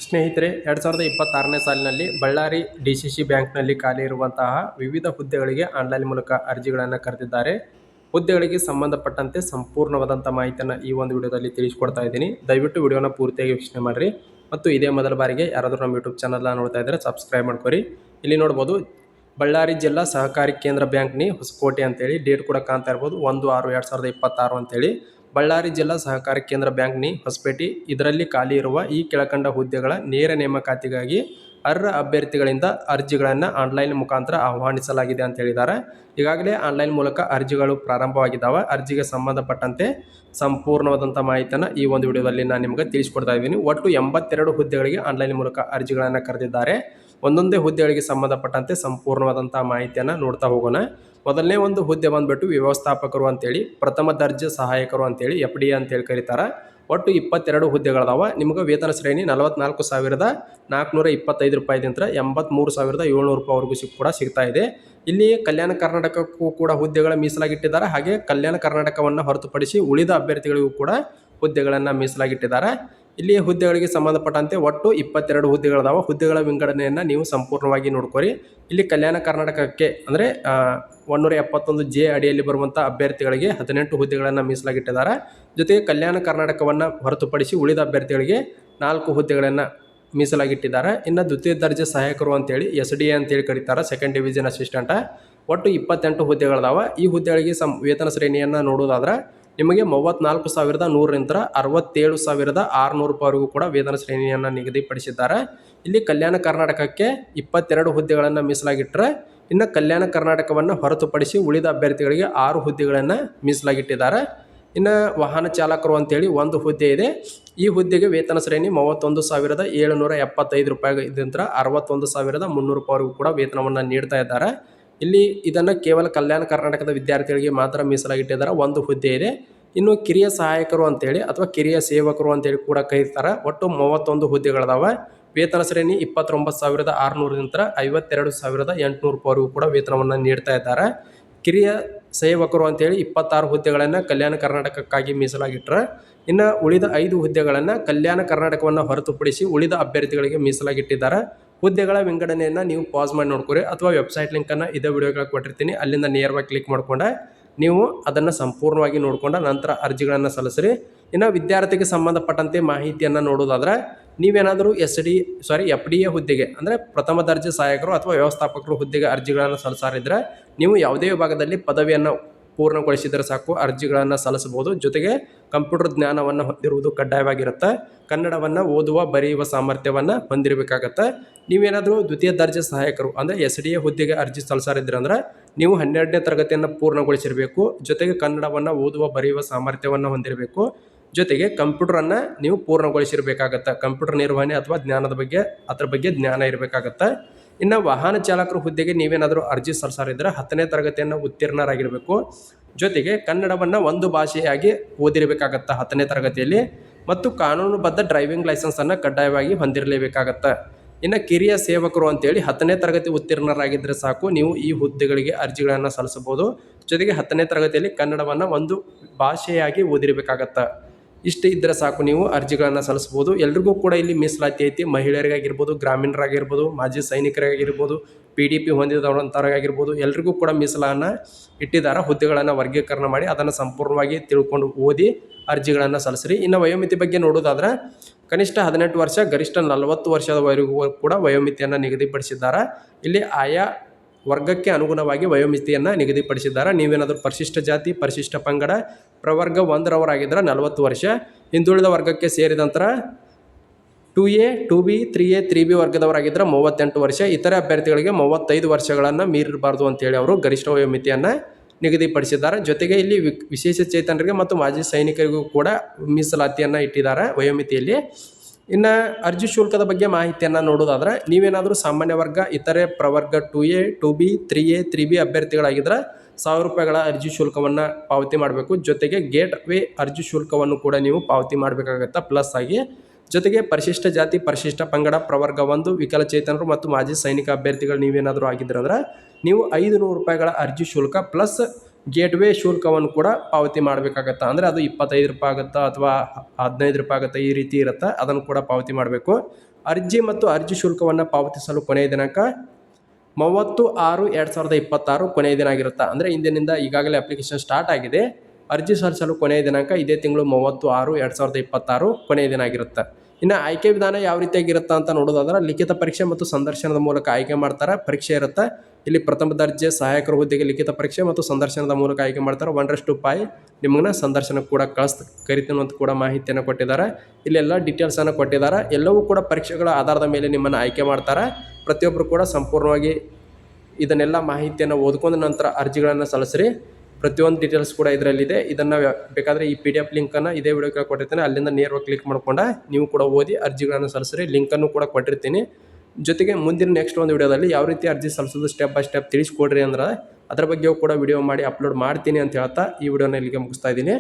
ಸ್ನೇಹಿತರೆ, 2026ನೇ ಸಾಲಿನಲ್ಲಿ ಬಳ್ಳಾರಿ DCC ಬ್ಯಾಂಕ್ನಲ್ಲಿ ಖಾಲಿ ಇರುವಂತಹ ವಿವಿಧ ಹುದ್ದೆಗಳಿಗೆ ಆನ್ಲೈನ್ ಮೂಲಕ ಅರ್ಜಿಗಳನ್ನು ಕರೆದಿದ್ದಾರೆ. ಹುದ್ದೆಗಳಿಗೆ ಸಂಬಂಧಪಟ್ಟಂತೆ ಸಂಪೂರ್ಣವಾದಂಥ ಮಾಹಿತಿಯನ್ನು ಈ ಒಂದು ವಿಡಿಯೋದಲ್ಲಿ ತಿಳಿಸ್ಕೊಡ್ತಾ ಇದ್ದೀನಿ. ದಯವಿಟ್ಟು ವಿಡಿಯೋನ ಪೂರ್ತಿಯಾಗಿ ವೀಕ್ಷಣೆ ಮಾಡಿರಿ. ಮತ್ತು ಇದೇ ಮೊದಲ ಬಾರಿಗೆ ಯಾರಾದರೂ ನಮ್ಮ ಯೂಟ್ಯೂಬ್ ಚಾನಲ್ನ ನೋಡ್ತಾ ಇದ್ದರೆ ಸಬ್ಸ್ಕ್ರೈಬ್ ಮಾಡ್ಕೊರಿ. ಇಲ್ಲಿ ನೋಡ್ಬೋದು, ಬಳ್ಳಾರಿ ಜಿಲ್ಲಾ ಸಹಕಾರಿ ಕೇಂದ್ರ ಬ್ಯಾಂಕ್ನಿ ಹೊಸಕೋಟೆ ಅಂತೇಳಿ ಡೇಟ್ ಕೂಡ ಕಾಣ್ತಾ ಇರ್ಬೋದು, 1/6/2026 ಅಂತೇಳಿ. ಬಳ್ಳಾರಿ ಜಿಲ್ಲಾ ಸಹಕಾರಿ ಕೇಂದ್ರ ಬ್ಯಾಂಕ್ನಿ ಹೊಸಪೇಟೆ ಇದರಲ್ಲಿ ಖಾಲಿ ಇರುವ ಈ ಕೆಳಕಂಡ ಹುದ್ದೆಗಳ ನೇರ ನೇಮಕಾತಿಗಾಗಿ ಅರ್ಹ ಅಭ್ಯರ್ಥಿಗಳಿಂದ ಅರ್ಜಿಗಳನ್ನು ಆನ್ಲೈನ್ ಮುಖಾಂತರ ಆಹ್ವಾನಿಸಲಾಗಿದೆ ಅಂತ ಹೇಳಿದ್ದಾರೆ. ಈಗಾಗಲೇ ಆನ್ಲೈನ್ ಮೂಲಕ ಅರ್ಜಿಗಳು ಪ್ರಾರಂಭವಾಗಿದ್ದಾವೆ. ಅರ್ಜಿಗೆ ಸಂಬಂಧಪಟ್ಟಂತೆ ಸಂಪೂರ್ಣವಾದಂಥ ಮಾಹಿತಿಯನ್ನು ಈ ಒಂದು ವಿಡಿಯೋದಲ್ಲಿ ನಾನು ನಿಮಗೆ ತಿಳಿಸ್ಕೊಡ್ತಾ ಇದ್ದೀನಿ. ಒಟ್ಟು 82 ಹುದ್ದೆಗಳಿಗೆ ಆನ್ಲೈನ್ ಮೂಲಕ ಅರ್ಜಿಗಳನ್ನು ಕರೆದಿದ್ದಾರೆ. ಒಂದೊಂದೇ ಹುದ್ದೆಗಳಿಗೆ ಸಂಬಂಧಪಟ್ಟಂತೆ ಸಂಪೂರ್ಣವಾದಂಥ ಮಾಹಿತಿಯನ್ನು ನೋಡ್ತಾ ಹೋಗೋಣ. ಮೊದಲನೇ ಒಂದು ಹುದ್ದೆ ಬಂದುಬಿಟ್ಟು ವ್ಯವಸ್ಥಾಪಕರು ಅಂತೇಳಿ, ಪ್ರಥಮ ದರ್ಜೆ ಸಹಾಯಕರು ಅಂತೇಳಿ FDA ಅಂತೇಳಿ ಕರೀತಾರೆ. ಒಟ್ಟು 22 ಹುದ್ದೆಗಳದಾವ. ನಿಮಗೆ ವೇತನ ಶ್ರೇಣಿ 44,425 ರೂಪಾಯಿದಿಂದ 83,700 ರೂಪಾಯಿವರೆಗೂ ಕೂಡ ಸಿಗ್ತಾ ಇದೆ. ಇಲ್ಲಿ ಕಲ್ಯಾಣ ಕರ್ನಾಟಕಕ್ಕೂ ಕೂಡ ಹುದ್ದೆಗಳ ಮೀಸಲಾಗಿಟ್ಟಿದ್ದಾರೆ. ಹಾಗೆ ಕಲ್ಯಾಣ ಕರ್ನಾಟಕವನ್ನು ಹೊರತುಪಡಿಸಿ ಉಳಿದ ಅಭ್ಯರ್ಥಿಗಳಿಗೂ ಕೂಡ ಹುದ್ದೆಗಳನ್ನು ಮೀಸಲಾಗಿಟ್ಟಿದ್ದಾರೆ. ಇಲ್ಲಿ ಹುದ್ದೆಗಳಿಗೆ ಸಂಬಂಧಪಟ್ಟಂತೆ ಒಟ್ಟು 22 ಹುದ್ದೆಗಳದಾವ. ಹುದ್ದೆಗಳ ವಿಂಗಡಣೆಯನ್ನು ನೀವು ಸಂಪೂರ್ಣವಾಗಿ ನೋಡ್ಕೊರಿ. ಇಲ್ಲಿ ಕಲ್ಯಾಣ ಕರ್ನಾಟಕಕ್ಕೆ ಅಂದರೆ 171J ಅಡಿಯಲ್ಲಿ ಬರುವಂಥ ಅಭ್ಯರ್ಥಿಗಳಿಗೆ 18 ಹುದ್ದೆಗಳನ್ನು ಮೀಸಲಾಗಿಟ್ಟಿದ್ದಾರೆ. ಜೊತೆಗೆ ಕಲ್ಯಾಣ ಕರ್ನಾಟಕವನ್ನು ಹೊರತುಪಡಿಸಿ ಉಳಿದ ಅಭ್ಯರ್ಥಿಗಳಿಗೆ 4 ಹುದ್ದೆಗಳನ್ನು ಮೀಸಲಾಗಿಟ್ಟಿದ್ದಾರೆ. ಇನ್ನು ದ್ವಿತೀಯ ದರ್ಜೆ ಸಹಾಯಕರು ಅಂತೇಳಿ SDA ಅಂತೇಳಿ ಕರೀತಾರೆ, ಸೆಕೆಂಡ್ ಡಿವಿಷನ್ ಅಸಿಸ್ಟೆಂಟ. ಒಟ್ಟು 28 ಹುದ್ದೆಗಳದಾವ. ಈ ಹುದ್ದೆಗಳಿಗೆ ವೇತನ ಶ್ರೇಣಿಯನ್ನು ನೋಡೋದಾದ್ರೆ ನಿಮಗೆ 34,100ರಿಂದ 67,600 ರೂಪಾಯಿವರೆಗೂ ಕೂಡ ವೇತನ ಶ್ರೇಣಿಯನ್ನು ನಿಗದಿಪಡಿಸಿದ್ದಾರೆ. ಇಲ್ಲಿ ಕಲ್ಯಾಣ ಕರ್ನಾಟಕಕ್ಕೆ 22 ಹುದ್ದೆಗಳನ್ನು ಮೀಸಲಾಗಿಟ್ಟರೆ, ಇನ್ನು ಕಲ್ಯಾಣ ಕರ್ನಾಟಕವನ್ನು ಹೊರತುಪಡಿಸಿ ಉಳಿದ ಅಭ್ಯರ್ಥಿಗಳಿಗೆ 6 ಹುದ್ದೆಗಳನ್ನು ಮೀಸಲಾಗಿಟ್ಟಿದ್ದಾರೆ. ಇನ್ನು ವಾಹನ ಚಾಲಕರು ಅಂತೇಳಿ ಒಂದು ಹುದ್ದೆ ಇದೆ. ಈ ಹುದ್ದೆಗೆ ವೇತನ ಶ್ರೇಣಿ 31,775 ರೂಪಾಯಿದಿಂದ 61,300 ರೂಪಾಯಿವರೆಗೂ ಕೂಡ ವೇತನವನ್ನು ನೀಡ್ತಾ ಇದ್ದಾರೆ. ಇಲ್ಲಿ ಇದನ್ನು ಕೇವಲ ಕಲ್ಯಾಣ ಕರ್ನಾಟಕದ ವಿದ್ಯಾರ್ಥಿಗಳಿಗೆ ಮಾತ್ರ ಮೀಸಲಾಗಿಟ್ಟಿದ್ದಾರೆ. ಒಂದು ಹುದ್ದೆ ಇದೆ. ಇನ್ನು ಕಿರಿಯ ಸಹಾಯಕರು ಅಂತೇಳಿ ಅಥವಾ ಕಿರಿಯ ಸೇವಕರು ಅಂತೇಳಿ ಕೂಡ ಕರೀತಾರೆ. ಒಟ್ಟು 31 ಹುದ್ದೆಗಳದಾವೆ. ವೇತನ ಶ್ರೇಣಿ 29,600ರಿಂದ 52,800 ರೂಪಾಯಿವರೆಗೂ ಕೂಡ ವೇತನವನ್ನು ನೀಡ್ತಾ ಇದ್ದಾರೆ. ಕಿರಿಯ ಸೇವಕರು ಅಂತೇಳಿ 26 ಹುದ್ದೆಗಳನ್ನು ಕಲ್ಯಾಣ ಕರ್ನಾಟಕಕ್ಕಾಗಿ ಮೀಸಲಾಗಿಟ್ಟರೆ, ಇನ್ನು ಉಳಿದ 5 ಹುದ್ದೆಗಳನ್ನು ಕಲ್ಯಾಣ ಕರ್ನಾಟಕವನ್ನು ಹೊರತುಪಡಿಸಿ ಉಳಿದ ಅಭ್ಯರ್ಥಿಗಳಿಗೆ ಮೀಸಲಾಗಿಟ್ಟಿದ್ದಾರೆ. ಹುದ್ದೆಗಳ ವಿಂಗಡಣೆಯನ್ನು ನೀವು ಪಾಸ್ ಮಾಡಿ ನೋಡ್ಕೊರಿ, ಅಥವಾ ವೆಬ್ಸೈಟ್ ಲಿಂಕನ್ನು ಇದೇ ವಿಡಿಯೋಗಳಿಗೆ ಕೊಟ್ಟಿರ್ತೀನಿ, ಅಲ್ಲಿಂದ ನೇರವಾಗಿ ಕ್ಲಿಕ್ ಮಾಡಿಕೊಂಡೆ ನೀವು ಅದನ್ನು ಸಂಪೂರ್ಣವಾಗಿ ನೋಡಿಕೊಂಡ ನಂತರ ಅರ್ಜಿಗಳನ್ನು ಸಲ್ಲಿಸ್ರಿ. ಇನ್ನು ವಿದ್ಯಾರ್ಥಿಗೆ ಸಂಬಂಧಪಟ್ಟಂತೆ ಮಾಹಿತಿಯನ್ನು ನೋಡೋದಾದ್ರೆ, ನೀವೇನಾದರೂ FDA ಹುದ್ದೆಗೆ ಅಂದರೆ ಪ್ರಥಮ ದರ್ಜೆ ಸಹಾಯಕರು ಅಥವಾ ವ್ಯವಸ್ಥಾಪಕರು ಹುದ್ದೆಗೆ ಅರ್ಜಿಗಳನ್ನು ಸಲ್ಲಿಸಾರಿದ್ರೆ ನೀವು ಯಾವುದೇ ವಿಭಾಗದಲ್ಲಿ ಪದವಿಯನ್ನು ಪೂರ್ಣಗೊಳಿಸಿದರೆ ಸಾಕು, ಅರ್ಜಿಗಳನ್ನು ಸಲ್ಲಿಸಬಹುದು. ಜೊತೆಗೆ ಕಂಪ್ಯೂಟರ್ ಜ್ಞಾನವನ್ನು ಹೊಂದಿರುವುದು ಕಡ್ಡಾಯವಾಗಿರುತ್ತೆ. ಕನ್ನಡವನ್ನು ಓದುವ ಬರೆಯುವ ಸಾಮರ್ಥ್ಯವನ್ನು ಹೊಂದಿರಬೇಕಾಗತ್ತೆ. ನೀವೇನಾದರೂ ದ್ವಿತೀಯ ದರ್ಜೆ ಸಹಾಯಕರು ಅಂದರೆ SDA ಹುದ್ದೆಗೆ ಅರ್ಜಿ ಸಲ್ಲಿಸಾರಿದ್ರೆ ಅಂದರೆ ನೀವು 12ನೇ ತರಗತಿಯನ್ನು ಪೂರ್ಣಗೊಳಿಸಿರಬೇಕು. ಜೊತೆಗೆ ಕನ್ನಡವನ್ನು ಓದುವ ಬರೆಯುವ ಸಾಮರ್ಥ್ಯವನ್ನು ಹೊಂದಿರಬೇಕು. ಜೊತೆಗೆ ಕಂಪ್ಯೂಟರನ್ನು ನೀವು ಪೂರ್ಣಗೊಳಿಸಿರಬೇಕಾಗತ್ತೆ. ಕಂಪ್ಯೂಟರ್ ನಿರ್ವಹಣೆ ಅಥವಾ ಅದ್ರ ಬಗ್ಗೆ ಜ್ಞಾನ ಇರಬೇಕಾಗತ್ತೆ. ಇನ್ನು ವಾಹನ ಚಾಲಕರ ಹುದ್ದೆಗೆ ನೀವೇನಾದರೂ ಅರ್ಜಿ ಸಲ್ಲಿಸಾರಿದ್ರೆ 10ನೇ ತರಗತಿಯನ್ನು ಉತ್ತೀರ್ಣರಾಗಿರಬೇಕು. ಜೊತೆಗೆ ಕನ್ನಡವನ್ನು ಒಂದು ಭಾಷೆಯಾಗಿ ಓದಿರಬೇಕಾಗತ್ತೆ 10ನೇ ತರಗತಿಯಲ್ಲಿ, ಮತ್ತು ಕಾನೂನುಬದ್ಧ ಡ್ರೈವಿಂಗ್ ಲೈಸೆನ್ಸನ್ನು ಕಡ್ಡಾಯವಾಗಿ ಹೊಂದಿರಲೇಬೇಕಾಗತ್ತೆ. ಇನ್ನು ಕಿರಿಯ ಸೇವಕರು ಅಂತೇಳಿ 10ನೇ ತರಗತಿ ಉತ್ತೀರ್ಣರಾಗಿದ್ದರೆ ಸಾಕು, ನೀವು ಈ ಹುದ್ದೆಗಳಿಗೆ ಅರ್ಜಿಗಳನ್ನು ಸಲ್ಲಿಸಬಹುದು. ಜೊತೆಗೆ 10ನೇ ತರಗತಿಯಲ್ಲಿ ಕನ್ನಡವನ್ನು ಒಂದು ಭಾಷೆಯಾಗಿ ಓದಿರಬೇಕಾಗತ್ತೆ. ಇಷ್ಟು ಇದ್ದರೆ ಸಾಕು, ನೀವು ಅರ್ಜಿಗಳನ್ನು ಸಲ್ಲಿಸ್ಬೋದು. ಎಲ್ರಿಗೂ ಕೂಡ ಇಲ್ಲಿ ಮೀಸಲಾತಿ ಐತಿ. ಮಹಿಳೆಯರಿಗಾಗಿರ್ಬೋದು, ಗ್ರಾಮೀಣರಾಗಿರ್ಬೋದು, ಮಾಜಿ ಸೈನಿಕರಿಗಾಗಿರ್ಬೋದು, PDP ಹೊಂದಿದವಂಥವ್ರಿಗಾಗಿರ್ಬೋದು, ಎಲ್ರಿಗೂ ಕೂಡ ಮೀಸಲಾನ ಇಟ್ಟಿದ್ದಾರೆ. ಹುದ್ದೆಗಳನ್ನು ವರ್ಗೀಕರಣ ಮಾಡಿ ಅದನ್ನು ಸಂಪೂರ್ಣವಾಗಿ ತಿಳ್ಕೊಂಡು ಓದಿ ಅರ್ಜಿಗಳನ್ನು ಸಲ್ಲಿಸ್ರಿ. ಇನ್ನು ವಯೋಮಿತಿ ಬಗ್ಗೆ ನೋಡೋದಾದ್ರೆ ಕನಿಷ್ಠ 18 ವರ್ಷ, ಗರಿಷ್ಠ 40 ವರ್ಷದವರೆಗೂ ಕೂಡ ವಯೋಮಿತಿಯನ್ನು ನಿಗದಿಪಡಿಸಿದ್ದಾರೆ. ಇಲ್ಲಿ ಆಯಾ ವರ್ಗಕ್ಕೆ ಅನುಗುಣವಾಗಿ ವಯೋಮಿತಿಯನ್ನು ನಿಗದಿಪಡಿಸಿದ್ದಾರೆ. ನೀವೇನಾದರೂ ಪರಿಶಿಷ್ಟ ಜಾತಿ, ಪರಿಶಿಷ್ಟ ಪಂಗಡ, ಪ್ರವರ್ಗ 1ರವರಾಗಿದ್ದರೆ 40 ವರ್ಷ, ಹಿಂದುಳಿದ ವರ್ಗಕ್ಕೆ ಸೇರಿದ ನಂತರ 2A, 2B, 3A, 3B ವರ್ಗದವರಾಗಿದ್ದರೆ 38 ವರ್ಷ, ಇತರೆ ಅಭ್ಯರ್ಥಿಗಳಿಗೆ 35 ವರ್ಷಗಳನ್ನು ಮೀರಿರಬಾರ್ದು ಅಂತೇಳಿ ಅವರು ಗರಿಷ್ಠ ವಯೋಮಿತಿಯನ್ನು ನಿಗದಿಪಡಿಸಿದ್ದಾರೆ. ಜೊತೆಗೆ ಇಲ್ಲಿ ವಿಶೇಷ ಚೇತನರಿಗೆ ಮತ್ತು ಮಾಜಿ ಸೈನಿಕರಿಗೂ ಕೂಡ ಮೀಸಲಾತಿಯನ್ನು ಇಟ್ಟಿದ್ದಾರೆ ವಯೋಮಿತಿಯಲ್ಲಿ. ಇನ್ನು ಅರ್ಜಿ ಶುಲ್ಕದ ಬಗ್ಗೆ ಮಾಹಿತಿಯನ್ನು ನೋಡೋದಾದ್ರೆ, ನೀವೇನಾದರೂ ಸಾಮಾನ್ಯ ವರ್ಗ, ಇತರೆ ಪ್ರವರ್ಗ 2A, 2B, 3A, 3B ಅಭ್ಯರ್ಥಿಗಳಾಗಿದ್ದರೆ 1,000 ರೂಪಾಯಿಗಳ ಅರ್ಜಿ ಶುಲ್ಕವನ್ನು ಪಾವತಿ ಮಾಡಬೇಕು. ಜೊತೆಗೆ ಗೇಟ್ ವೇ ಅರ್ಜಿ ಶುಲ್ಕವನ್ನು ಕೂಡ ನೀವು ಪಾವತಿ ಮಾಡಬೇಕಾಗತ್ತೆ ಪ್ಲಸ್ ಆಗಿ. ಜೊತೆಗೆ ಪರಿಶಿಷ್ಟ ಜಾತಿ, ಪರಿಶಿಷ್ಟ ಪಂಗಡ, ಪ್ರವರ್ಗ 1, ವಿಕಲಚೇತನರು ಮತ್ತು ಮಾಜಿ ಸೈನಿಕ ಅಭ್ಯರ್ಥಿಗಳು ನೀವೇನಾದರೂ ಆಗಿದ್ರೆ ಅಂದರೆ ನೀವು 500 ರೂಪಾಯಿಗಳ ಅರ್ಜಿ ಶುಲ್ಕ ಪ್ಲಸ್ ಗೇಟ್ವೇ ಶುಲ್ಕವನ್ನು ಕೂಡ ಪಾವತಿ ಮಾಡಬೇಕಾಗತ್ತೆ. ಅಂದರೆ ಅದು 25 ರೂಪಾಯಿ ಆಗುತ್ತಾ ಅಥವಾ 15 ರೂಪಾಯಿ ಆಗುತ್ತಾ, ಈ ರೀತಿ ಇರುತ್ತೆ. ಅದನ್ನು ಕೂಡ ಪಾವತಿ ಮಾಡಬೇಕು. ಅರ್ಜಿ ಮತ್ತು ಅರ್ಜಿ ಶುಲ್ಕವನ್ನು ಪಾವತಿಸಲು ಕೊನೆಯ ದಿನಾಂಕ 30/6/2026 ಕೊನೆಯ ದಿನ ಆಗಿರುತ್ತೆ. ಅಂದರೆ ಇಂದಿನಿಂದ ಈಗಾಗಲೇ ಅಪ್ಲಿಕೇಶನ್ ಸ್ಟಾರ್ಟ್ ಆಗಿದೆ. ಅರ್ಜಿ ಸಲ್ಲಿಸಲು ಕೊನೆಯ ದಿನಾಂಕ ಇದೇ ತಿಂಗಳು 30/6/2026 ಕೊನೆಯ ದಿನ ಆಗಿರುತ್ತೆ. ಇನ್ನು ಆಯ್ಕೆ ವಿಧಾನ ಯಾವ ರೀತಿಯಾಗಿರುತ್ತೆ ಅಂತ ನೋಡೋದಾದ್ರೆ, ಲಿಖಿತ ಪರೀಕ್ಷೆ ಮತ್ತು ಸಂದರ್ಶನದ ಮೂಲಕ ಆಯ್ಕೆ ಮಾಡ್ತಾರೆ. ಪರೀಕ್ಷೆ ಇರುತ್ತೆ. ಇಲ್ಲಿ ಪ್ರಥಮ ದರ್ಜೆ ಸಹಾಯಕರ ಹುದ್ದೆಗೆ ಲಿಖಿತ ಪರೀಕ್ಷೆ ಮತ್ತು ಸಂದರ್ಶನದ ಮೂಲಕ ಆಯ್ಕೆ ಮಾಡ್ತಾರೆ. 1:5 ನಿಮ್ಮನ್ನ ಸಂದರ್ಶನ ಕೂಡ ಕರಿತೀನಿ ಅಂತ ಕೂಡ ಮಾಹಿತಿಯನ್ನು ಕೊಟ್ಟಿದ್ದಾರೆ. ಇಲ್ಲೆಲ್ಲ ಡೀಟೇಲ್ಸನ್ನು ಕೊಟ್ಟಿದ್ದಾರೆ. ಎಲ್ಲವೂ ಕೂಡ ಪರೀಕ್ಷೆಗಳ ಆಧಾರದ ಮೇಲೆ ನಿಮ್ಮನ್ನು ಆಯ್ಕೆ ಮಾಡ್ತಾರೆ. ಪ್ರತಿಯೊಬ್ಬರು ಕೂಡ ಸಂಪೂರ್ಣವಾಗಿ ಇದನ್ನೆಲ್ಲ ಮಾಹಿತಿಯನ್ನು ಓದ್ಕೊಂಡ ನಂತರ ಅರ್ಜಿಗಳನ್ನು ಸಲ್ಲಿಸ್ರಿ. ಪ್ರತಿಯೊಂದು ಡೀಟೇಲ್ಸ್ ಕೂಡ ಇದರಲ್ಲಿದೆ. ಇದನ್ನು ಬೇಕಾದರೆ ಈ PDF ಲಿಂಕನ್ನು ಇದೇ ವಿಡಿಯೋಕ್ಕೆ ಕೊಟ್ಟಿರ್ತೀನಿ, ಅಲ್ಲಿಂದ ನೇರವಾಗಿ ಕ್ಲಿಕ್ ಮಾಡ್ಕೊಂಡು ನೀವು ಕೂಡ ಓದಿ ಅರ್ಜಿಗಳನ್ನು ಸಲ್ಲಿಸ್ರಿ. ಲಿಂಕನ್ನು ಕೂಡ ಕೊಟ್ಟಿರ್ತೀನಿ. ಜೊತೆಗೆ ಮುಂದಿನ ನೆಕ್ಸ್ಟ್ ಒಂದು ವಿಡಿಯೋದಲ್ಲಿ ಯಾವ ರೀತಿ ಅರ್ಜಿ ಸಲ್ಲಿಸೋದು ಸ್ಟೆಪ್ ಬೈ ಸ್ಟೆಪ್ ತಿಳಿಸ್ಕೊಡ್ರಿ ಅಂದ್ರೆ ಅದರ ಬಗ್ಗೆಯೂ ಕೂಡ ವಿಡಿಯೋ ಮಾಡಿ ಅಪ್ಲೋಡ್ ಮಾಡ್ತೀನಿ ಅಂತ ಹೇಳ್ತಾ ಈ ವಿಡಿಯೋನ ಇಲ್ಲಿಗೆ ಮುಗಿಸ್ತಾ ಇದ್ದೀನಿ.